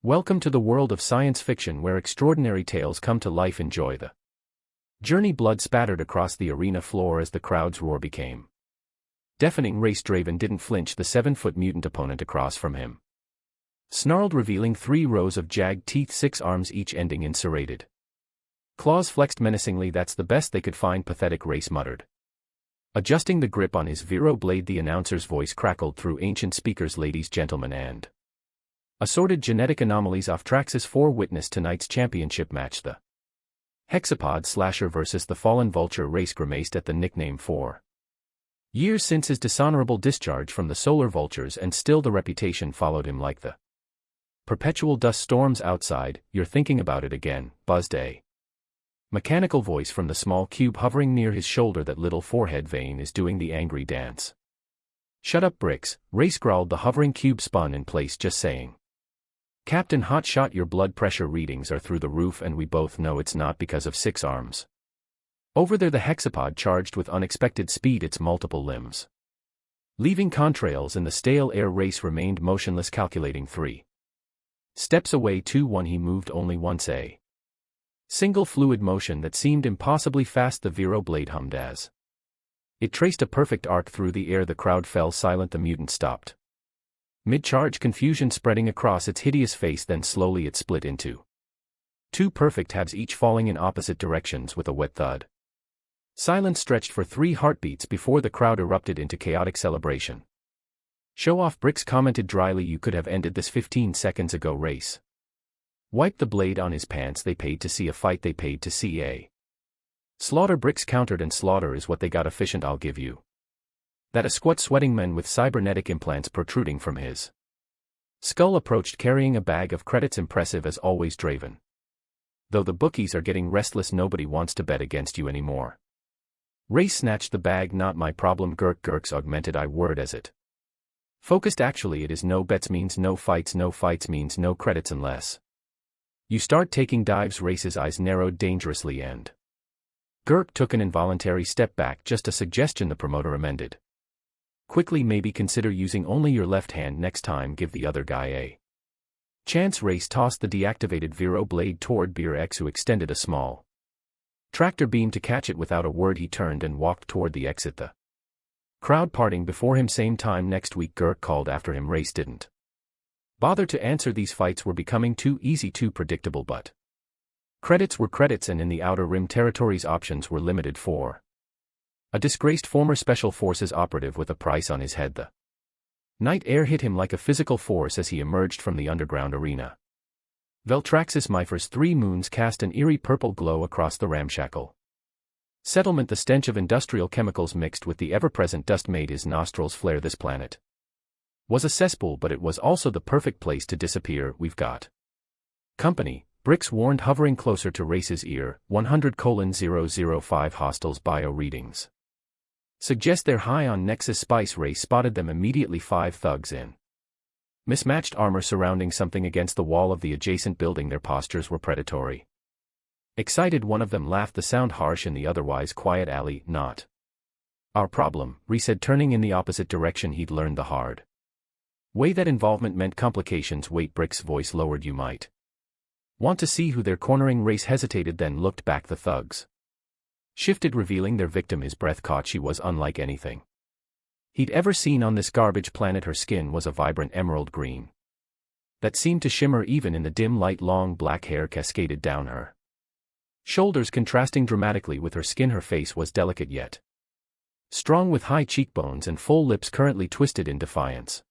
Welcome to the world of science fiction where extraordinary tales come to life. Enjoy the journey. Blood spattered across the arena floor as the crowd's roar became deafening. Race Draven didn't flinch. The 7-foot mutant opponent across from him snarled, revealing 3 rows of jagged teeth, 6 arms each ending in serrated claws flexed menacingly. That's the best they could find, pathetic, Race muttered, adjusting the grip on his Vero blade. The announcer's voice crackled through ancient speakers. Ladies, gentlemen, and assorted genetic anomalies off Traxxas 4 witness tonight's championship match, the Hexapod Slasher versus the Fallen Vulture. Race grimaced at the nickname. 4 years since his dishonorable discharge from the Solar Vultures, and still the reputation followed him like the perpetual dust storms outside. You're thinking about it again, buzzed a mechanical voice from the small cube hovering near his shoulder. That little forehead vein is doing the angry dance. Shut up, Bricks, Race growled. The hovering cube spun in place. Just saying, Captain Hotshot, your blood pressure readings are through the roof, and we both know it's not because of 6 arms. Over there, the hexapod charged with unexpected speed, its multiple limbs leaving contrails in the stale air. Race remained motionless, calculating 3 steps away, 2, 1. He moved only once, a single fluid motion that seemed impossibly fast. The Vero blade hummed as it traced a perfect arc through the air. The crowd fell silent. The mutant stopped mid-charge, confusion spreading across its hideous face. Then slowly it split into 2 perfect halves, each falling in opposite directions with a wet thud. Silence stretched for 3 heartbeats before the crowd erupted into chaotic celebration. Show off, Bricks commented dryly. You could have ended this 15 seconds ago. Race wiped the blade on his pants. They paid to see a fight. They paid to see a slaughter, Bricks countered, and slaughter is what they got. Efficient, I'll give you that. A squat, sweating man with cybernetic implants protruding from his skull approached, carrying a bag of credits. Impressive as always, Draven. Though the bookies are getting restless, nobody wants to bet against you anymore. Race snatched the bag. Not my problem, Gurks augmented I word as it focused. Actually, it is. No bets means no fights. No fights means no credits unless you start taking dives. Race's eyes narrowed dangerously, and Gurk took an involuntary step back. Just a suggestion, the promoter amended quickly. Maybe consider using only your left hand next time. Give the other guy a chance. Race tossed the deactivated Vero blade toward Beer X, who extended a small tractor beam to catch it. Without a word, he turned and walked toward the exit, the crowd parting before him. Same time next week, Gurk called after him. Race didn't bother to answer. These fights were becoming too easy, too predictable, but credits were credits, and in the Outer Rim territories options were limited. For a disgraced former Special Forces operative with a price on his head, the night air hit him like a physical force as he emerged from the underground arena. Veltraxis Myphor's 3 moons cast an eerie purple glow across the ramshackle settlement. The stench of industrial chemicals mixed with the ever-present dust made his nostrils flare. This planet was a cesspool, but it was also the perfect place to disappear. We've got company, Bricks warned, hovering closer to Race's ear. 100:005 hostiles bio readings suggest they're high on Nexus spice. Race spotted them immediately. 5 thugs in mismatched armor surrounding something against the wall of the adjacent building. Their postures were predatory. Excited, one of them laughed, the sound harsh in the otherwise quiet alley. Not our problem, Reese said, turning in the opposite direction. He'd learned the hard way that involvement meant complications. Wait, Brick's voice lowered. You might want to see who they're cornering. Race hesitated, then looked back. The thugs shifted, revealing their victim. His breath caught. She was unlike anything he'd ever seen on this garbage planet. Her skin was a vibrant emerald green that seemed to shimmer even in the dim light. Long black hair cascaded down her shoulders, contrasting dramatically with her skin. Her face was delicate yet strong, with high cheekbones and full lips currently twisted in defiance.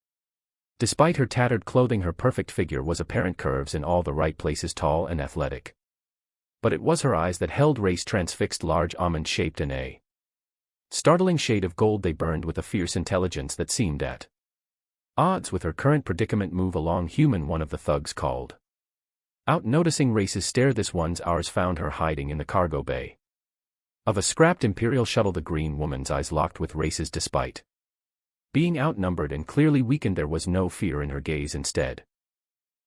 Despite her tattered clothing, her perfect figure was apparent, curves in all the right places, tall and athletic. But it was her eyes that held Race transfixed, large, almond-shaped, and a startling shade of gold. They burned with a fierce intelligence that seemed at odds with her current predicament. Move along, human, one of the thugs called out, noticing Race's stare. This one's ours. Found her hiding in the cargo bay of a scrapped Imperial shuttle. The green woman's eyes locked with Race's. Despite being outnumbered and clearly weakened, there was no fear in her gaze. Instead,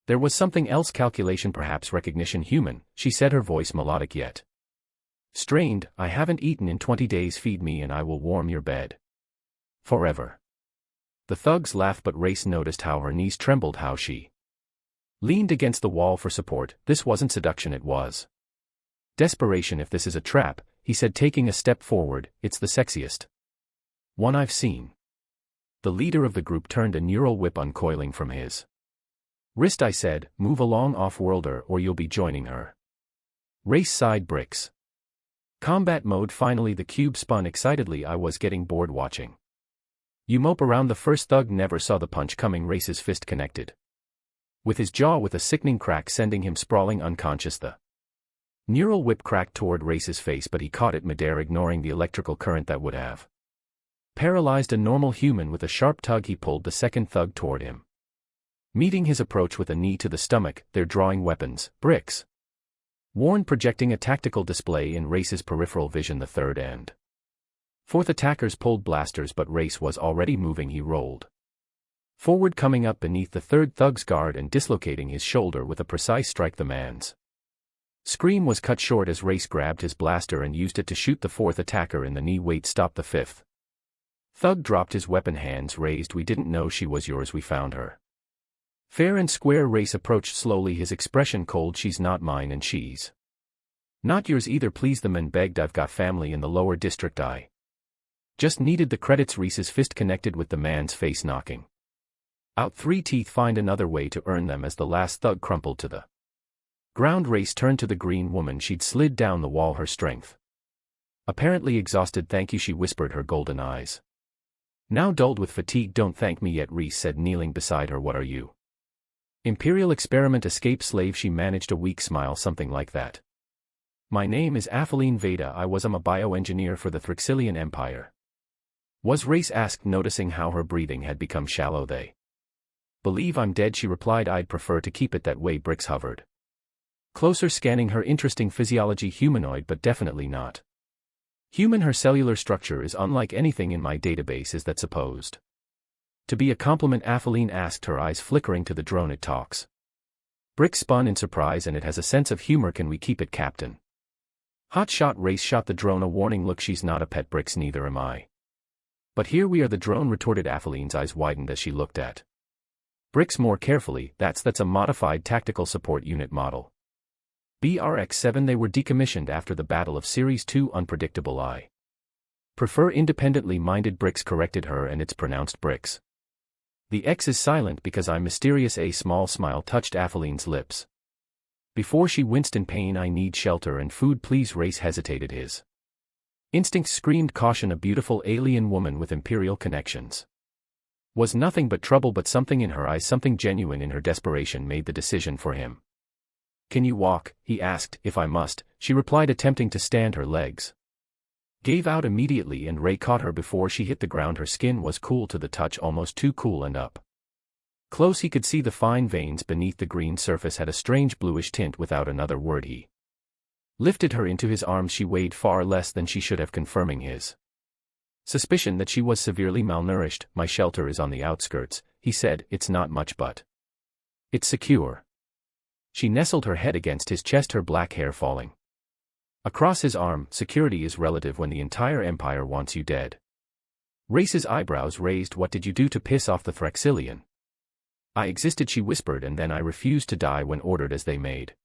there was something else. Calculation, perhaps recognition. Human, she said, her voice melodic yet strained. I haven't eaten in 20 days. Feed me and I will warm your bed forever. The thugs laughed, but Race noticed how her knees trembled, how she Leaned against the wall for support. This wasn't seduction, it was desperation. If this is a trap, he said, taking a step forward, it's the sexiest one I've seen. The leader of the group turned a neural whip uncoiling from his wrist. I said, move along, off-worlder, or you'll be joining her. Race sighed. Bricks. Combat mode. Finally the cube spun excitedly. I was getting bored watching you mope around. The first thug never saw the punch coming. Race's fist connected with his jaw with a sickening crack, sending him sprawling unconscious. The neural whip cracked toward Race's face, but he caught it midair, ignoring the electrical current that would have paralyzed a normal human. With a sharp tug he pulled the second thug toward him, meeting his approach with a knee to the stomach. They're drawing weapons, Bricks warned, projecting a tactical display in Race's peripheral vision. The third and fourth attackers pulled blasters, but Race was already moving. He rolled forward, coming up beneath the third thug's guard and dislocating his shoulder with a precise strike. The man's scream was cut short as Race grabbed his blaster and used it to shoot the fourth attacker in the knee. Wait, stop. The fifth thug dropped his weapon, hands raised. We didn't know she was yours. We found her fair and square. Race approached slowly, his expression cold. She's not mine, and she's not yours either. Please, the man begged. I've got family in the lower district. I just needed the credits. Reese's fist connected with the man's face, knocking out 3 teeth. Find another way to earn them. As the last thug crumpled to the ground, Race turned to the green woman. She'd slid down the wall, her strength apparently exhausted. Thank you, she whispered, her golden eyes now dulled with fatigue. Don't thank me yet, Reese said, kneeling beside her. What are you? Imperial experiment escape slave? She managed a weak smile. Something like that. My name is Apheline Veda. I'm a bioengineer for the Thryxillian Empire. Was? Race asked, noticing how her breathing had become shallow. They believe I'm dead, she replied. I'd prefer to keep it that way. Bricks hovered closer, scanning her. Interesting physiology, humanoid, but definitely not human. Her cellular structure is unlike anything in my database. Is that supposed to be a compliment? Apheline asked, her eyes flickering to the drone. It talks. Brick spun in surprise, and it has a sense of humor. Can we keep it, Captain? Hot shot. Race shot the drone a warning look. She's not a pet, Bricks. Neither am I. But here we are, the drone retorted. Apheline's eyes widened as she looked at Bricks more carefully. That's a modified tactical support unit model. BRX-7. They were decommissioned after the Battle of Series 2. Unpredictable. I prefer independently minded, Bricks corrected her, and it's pronounced Bricks. The X is silent because I'm mysterious. A small smile touched Apheline's lips before she winced in pain. I need shelter and food, please. Race hesitated. His instincts screamed caution. A beautiful alien woman with imperial connections was nothing but trouble, but something in her eyes, something genuine in her desperation, made the decision for him. Can you walk? He asked. If I must, she replied, attempting to stand. Her legs gave out immediately, and Ray caught her before she hit the ground. Her skin was cool to the touch, almost too cool, and up close he could see the fine veins beneath the green surface had a strange bluish tint. Without another word he lifted her into his arms. She weighed far less than she should have, confirming his suspicion that she was severely malnourished. My shelter is on the outskirts, he said. It's not much, but it's secure. She nestled her head against his chest, her black hair falling across his arm. Security is relative when the entire empire wants you dead. Race's eyebrows raised. What did you do to piss off the Thryxillian? I existed, she whispered, and then I refused to die when ordered. As they made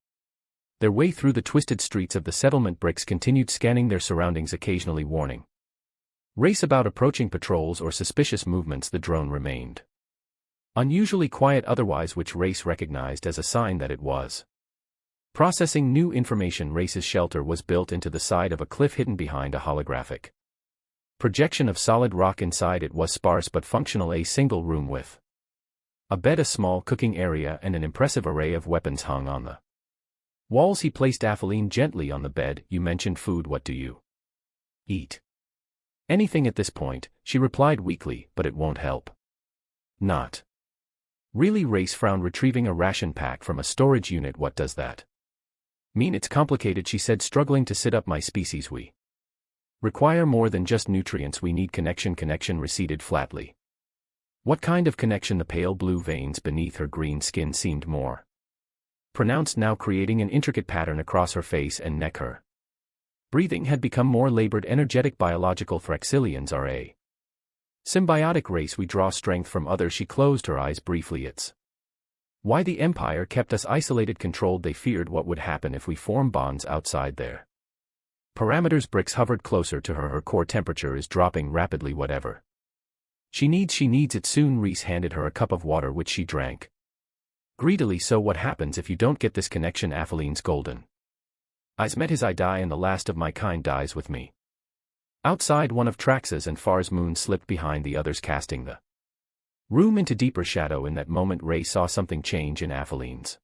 their way through the twisted streets of the settlement, Bricks continued scanning their surroundings, occasionally warning Race about approaching patrols or suspicious movements. The drone remained unusually quiet otherwise, which Race recognized as a sign that it was processing new information. Race's shelter was built into the side of a cliff, hidden behind a holographic projection of solid rock. Inside it was sparse but functional, a single room with a bed, a small cooking area, and an impressive array of weapons hung on the walls. He placed Apheline gently on the bed. You mentioned food. What do you eat? Anything at this point, she replied weakly, but it won't help. Not really. Race frowned, retrieving a ration pack from a storage unit. What does that mean? It's complicated, she said, struggling to sit up. My species, we require more than just nutrients. We need connection. Connection receded flatly. What kind of connection? The pale blue veins beneath her green skin seemed more pronounced now, creating an intricate pattern across her face and neck. Her breathing had become more labored. Energetic. Biological Thryxillians are a symbiotic race. We draw strength from others. She closed her eyes briefly. It's Why the Empire kept us isolated, controlled. They feared what would happen if we form bonds outside their parameters. Brix hovered closer to her. Her core temperature is dropping rapidly. Whatever she needs it soon. Reese handed her a cup of water which she drank greedily. So what happens if you don't get this connection? Apheline's golden eyes met his. I die, and the last of my kind dies with me. Outside, one of Trax's and Far's moons slipped behind the others, casting the room into deeper shadow. In that moment, Ray saw something change in Apheline's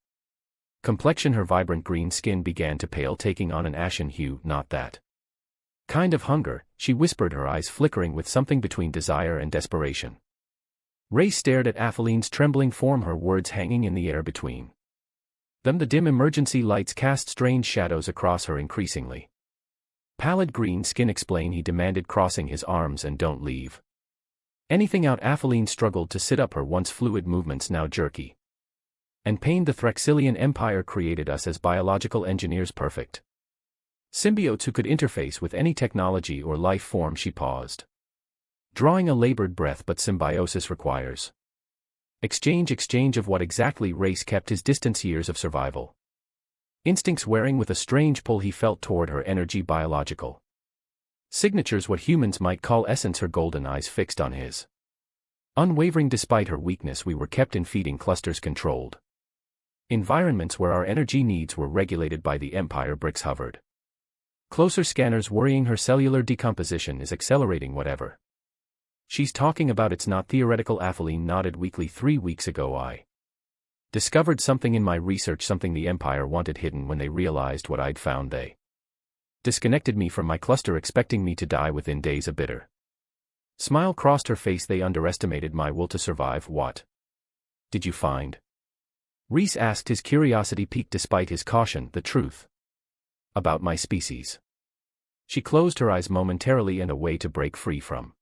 complexion. Her vibrant green skin began to pale, taking on an ashen hue. Not that kind of hunger, she whispered, her eyes flickering with something between desire and desperation. Ray stared at Apheline's trembling form, her words hanging in the air between them. The dim emergency lights cast strange shadows across her increasingly pallid green skin. Explain, he demanded, crossing his arms. And don't leave anything out. Apheline struggled to sit up, her once fluid movements now jerky and pained. The Thraxilian Empire created us as biological engineers, perfect symbiotes who could interface with any technology or life form. She paused, drawing a labored breath. But symbiosis requires exchange of what exactly? Race kept his distance. Years of survival instincts wearing with a strange pull he felt toward her energy, biological signatures, what humans might call essence. Her golden eyes fixed on his, unwavering despite her weakness. We were kept in feeding clusters, controlled environments where our energy needs were regulated by the Empire. Brix hovered closer, scanners worrying. Her cellular decomposition is accelerating. Whatever she's talking about, it's not theoretical. Apheline nodded weakly. 3 weeks ago I discovered something in my research, something the Empire wanted hidden. When they realized what I'd found, they disconnected me from my cluster, expecting me to die within days. A bitter smile crossed her face. They underestimated my will to survive. What did you find? Reese asked, his curiosity piqued despite his caution. The truth about my species. She closed her eyes momentarily, and a way to break free from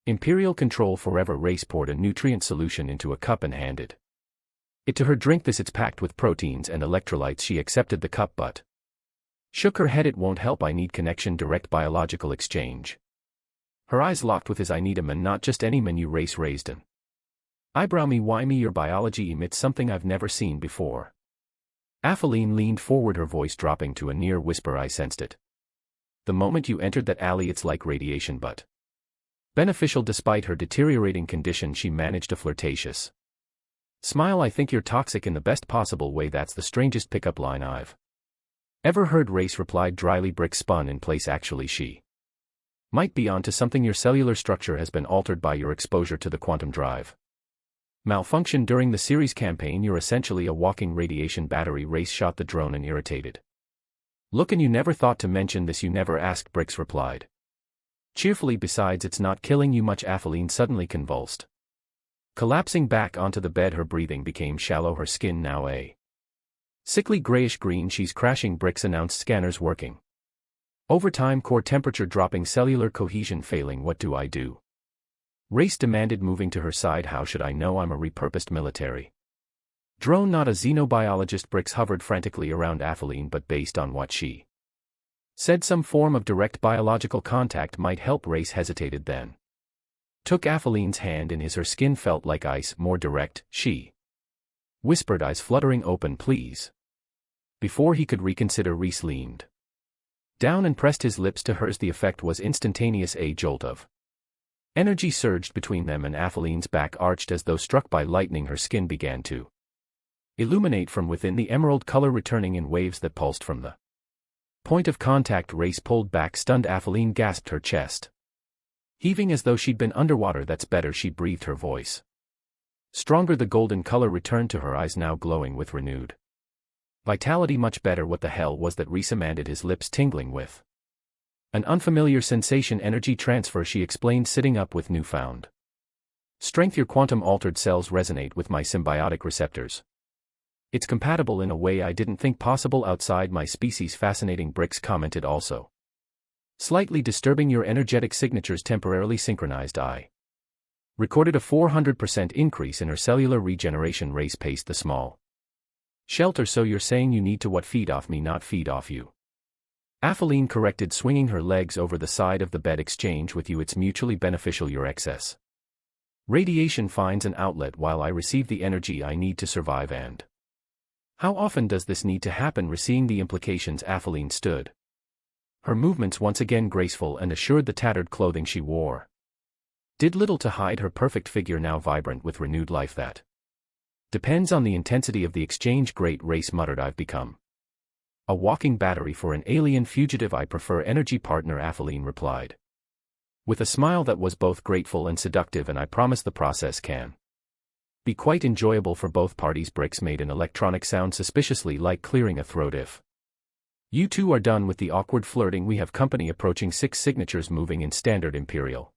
Imperial control forever. Race poured a nutrient solution into a cup and handed it to her. Drink this, it's packed with proteins and electrolytes. She accepted the cup but shook her head. It won't help. I need connection, direct biological exchange. Her eyes locked with his. I need a man, not just any man. You Race raised an eyebrow. Me? Why me? Your biology emits something I've never seen before. Apheline leaned forward, her voice dropping to a near whisper. I sensed it the moment you entered that alley. It's like radiation, but beneficial. Despite her deteriorating condition, she managed a flirtatious smile. I think you're toxic in the best possible way. That's the strangest pickup line I've ever heard. Race replied dryly. Brix spun in place. Actually, she might be onto something. Your cellular structure has been altered by your exposure to the quantum drive malfunction during the series campaign. You're essentially a walking radiation battery. Race shot the drone an irritated look. And you never thought to mention this? You never asked, Brix replied cheerfully. Besides, it's not killing you much. Apheline suddenly convulsed, collapsing back onto the bed. Her breathing became shallow, her skin now a sickly grayish-green. She's crashing, Brix announced, scanners working overtime, core temperature dropping, cellular cohesion failing. What do I do? Race demanded, moving to her side. How should I know? I'm a repurposed military drone, not a xenobiologist. Brix hovered frantically around Apheline, but based on what she said, some form of direct biological contact might help. Race hesitated, then took Apheline's hand in his. Her skin felt like ice, more direct, she whispered, eyes fluttering. Open, please. Before he could reconsider, Reese leaned down and pressed his lips to hers. The effect was instantaneous. A jolt of energy surged between them, and Apheline's back arched as though struck by lightning. Her skin began to illuminate from within, the emerald color returning in waves that pulsed from the point of contact. Race pulled back, stunned. Apheline gasped, her chest heaving as though she'd been underwater. That's better, she breathed, her voice stronger. The golden color returned to her eyes, now glowing with renewed vitality. Much better. What the hell was that? Reese demanded, his lips tingling with an unfamiliar sensation. Energy transfer, she explained, sitting up with newfound strength. Your quantum-altered cells resonate with my symbiotic receptors. It's compatible in a way I didn't think possible outside my species. Fascinating, Brix commented, also slightly disturbing. Your energetic signatures temporarily synchronized. I recorded a 400% increase in her cellular regeneration. Race paced the small shelter. So you're saying you need to what? Feed off me, not feed off you. Apheline corrected, swinging her legs over the side of the bed. Exchange with you, it's mutually beneficial. Your excess Radiation finds an outlet while I receive the energy I need to survive and... How often does this need to happen? Seeing the implications, Atheline stood. Her movements once again graceful and assured the tattered clothing she wore. Did little to hide her perfect figure now vibrant with renewed life. That depends on the intensity of the exchange. Great race muttered. I've become a walking battery for an alien fugitive. I prefer energy partner, Atheline replied. With a smile that was both grateful and seductive, and I promise the process can be quite enjoyable for both parties. Bricks made an electronic sound suspiciously like clearing a throat. If you two are done with the awkward flirting, we have company approaching. 6 signatures moving in standard Imperial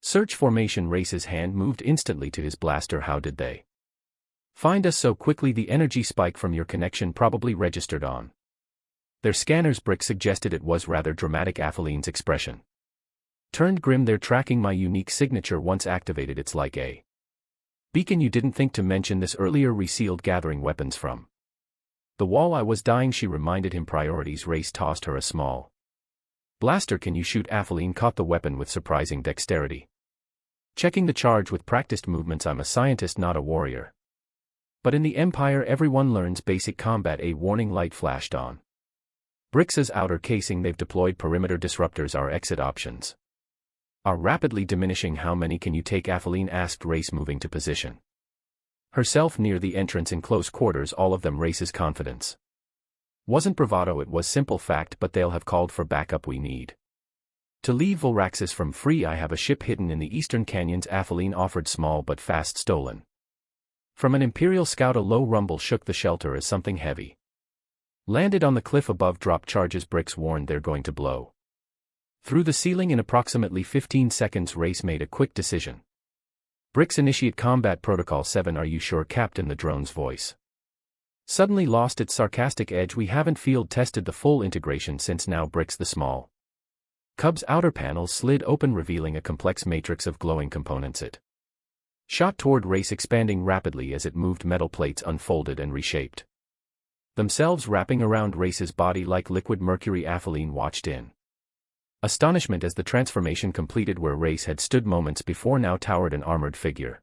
search formation. Race's hand moved instantly to his blaster. How did they find us so quickly? The energy spike from your connection probably registered on their scanners. Brick suggested. It was rather dramatic. Atheline's expression turned grim. They're tracking my unique signature once activated. It's like a beacon. You didn't think to mention this earlier. Resealed gathering weapons from the wall. I was dying, she reminded him. Priorities. Race tossed her a small blaster. Can you shoot? Atheline caught the weapon with surprising dexterity, checking the charge with practiced movements. I'm a scientist, not a warrior. But in the Empire everyone learns basic combat. A warning light flashed on Brix's outer casing. They've deployed perimeter disruptors. Our exit options are rapidly diminishing. How many can you take? Atheline asked Race, moving to position herself near the entrance in close quarters. All of them. Race's confidence wasn't bravado, it was simple fact. But they'll have called for backup. We need to leave Volraxis from free. I have a ship hidden in the eastern canyons. Atheline offered, small but fast, stolen from an Imperial scout. A low rumble shook the shelter as something heavy landed on the cliff above. Drop charges, Bricks warned. They're going to blow through the ceiling in approximately 15 seconds. Race made a quick decision. Bricks, initiate combat protocol 7. Are you sure, Captain? The drone's voice suddenly lost its sarcastic edge. We haven't field tested the full integration since now. Bricks, the small cub's outer panel slid open, revealing a complex matrix of glowing components. It shot toward Race, expanding rapidly as it moved. Metal plates unfolded and reshaped themselves, wrapping around Race's body like liquid mercury. Atheline watched in astonishment as the transformation completed. Where Race had stood moments before now towered an armored figure,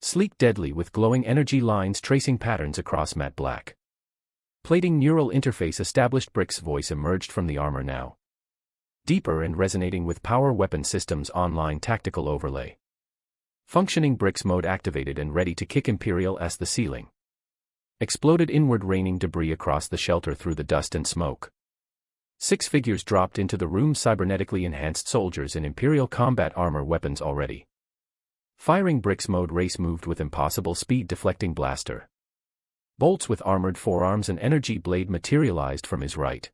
sleek, deadly, with glowing energy lines tracing patterns across matte black plating. Neural interface established. Brick's voice emerged from the armor, now deeper and resonating with power. Weapon systems online. Tactical overlay functioning. Brick's mode activated and ready to kick. Imperial as the ceiling exploded inward, raining debris across the shelter through the dust and smoke. 6 figures dropped into the room, cybernetically enhanced soldiers in Imperial combat armor, weapons already firing. Bricks mode. Race moved with impossible speed, deflecting blaster bolts with armored forearms. An energy blade materialized from his right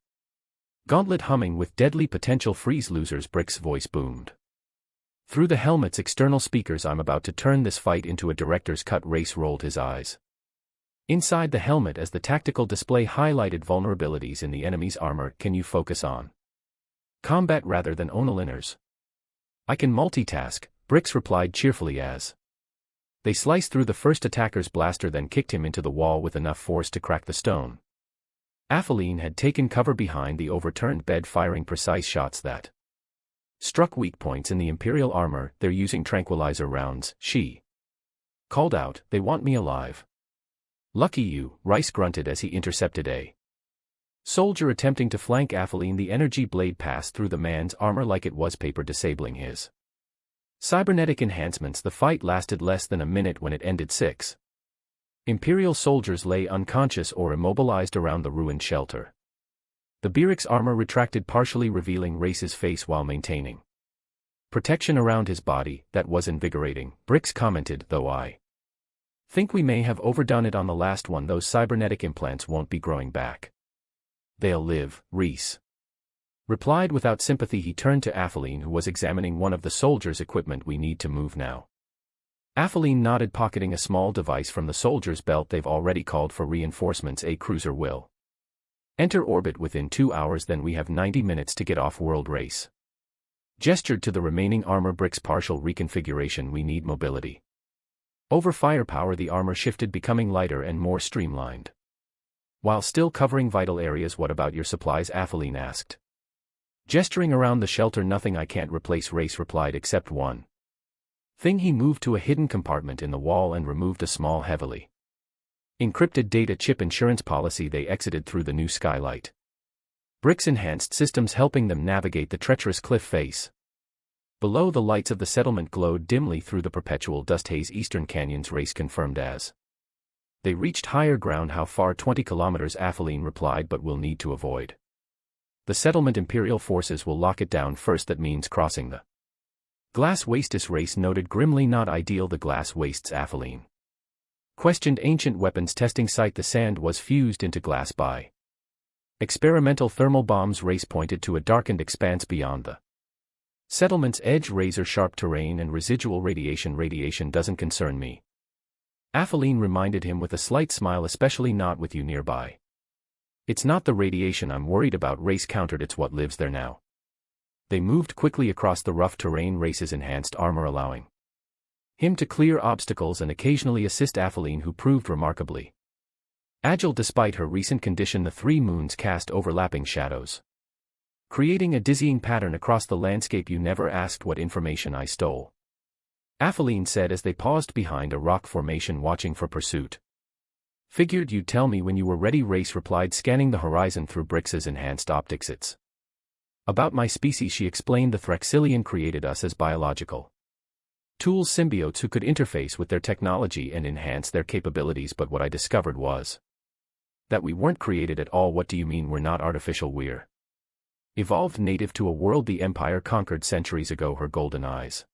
gauntlet, humming with deadly potential. Freeze losers, Brick's voice boomed through the helmet's external speakers. I'm about to turn this fight into a director's cut. Race rolled his eyes inside the helmet as the tactical display highlighted vulnerabilities in the enemy's armor. Can you focus on combat rather than onoliners? I can multitask, Bricks replied cheerfully as they sliced through the first attacker's blaster, then kicked him into the wall with enough force to crack the stone. Atheline had taken cover behind the overturned bed, firing precise shots that struck weak points in the Imperial armor. They're using tranquilizer rounds, she called out. They want me alive. Lucky you, Rice grunted as he intercepted a soldier attempting to flank Atheline. The energy blade passed through the man's armor like it was paper, disabling his cybernetic enhancements. The fight lasted less than a minute when it ended. 6 Imperial soldiers lay unconscious or immobilized around the ruined shelter. The Byrric's armor retracted partially, revealing Race's face while maintaining protection around his body. That was invigorating, Bricks commented, though I think we may have overdone it on the last one. Those cybernetic implants won't be growing back. They'll live, Reese replied without sympathy. He turned to Atheline, who was examining one of the soldiers' equipment. We need to move now. Atheline nodded, pocketing a small device from the soldier's belt. They've already called for reinforcements. A cruiser will enter orbit within 2 hours, then we have 90 minutes to get off world. Race gestured to the remaining armor. Bricks partial reconfiguration. We need mobility over firepower. The armor shifted, becoming lighter and more streamlined, while still covering vital areas. What about your supplies? Atheline asked, gesturing around the shelter. Nothing I can't replace, Race replied, except one Thing he moved to a hidden compartment in the wall and removed a small heavily encrypted data chip insurance policy. They exited through the new skylight. Bricks enhanced systems helping them navigate the treacherous cliff face. Below, the lights of the settlement glowed dimly through the perpetual dust haze. Eastern Canyon's race confirmed as they reached higher ground. How far? 20 kilometers, Atheline replied, but we'll need to avoid the settlement. Imperial forces will lock it down first. That means crossing the glass wastes, Race noted grimly. Not ideal. The glass wastes, Atheline questioned. Ancient weapons testing site. The sand was fused into glass by experimental thermal bombs. Race pointed to a darkened expanse beyond the settlement's edge. Razor-sharp terrain and residual radiation. Radiation doesn't concern me, Atheline reminded him with a slight smile, especially not with you nearby. It's not the radiation I'm worried about, Race countered. It's what lives there now. They moved quickly across the rough terrain, Race's enhanced armor allowing him to clear obstacles and occasionally assist Atheline, who proved remarkably agile despite her recent condition. The three moons cast overlapping shadows, creating a dizzying pattern across the landscape. You never asked what information I stole, Atheline said as they paused behind a rock formation watching for pursuit. Figured you'd tell me when you were ready, Race replied, scanning the horizon through Brix's enhanced optics. It's about my species, she explained. The Thraxilian created us as biological tools, symbiotes who could interface with their technology and enhance their capabilities. But what I discovered was that we weren't created at all. What do you mean we're not artificial? We're evolved native to a world the Empire conquered centuries ago. Her golden eyes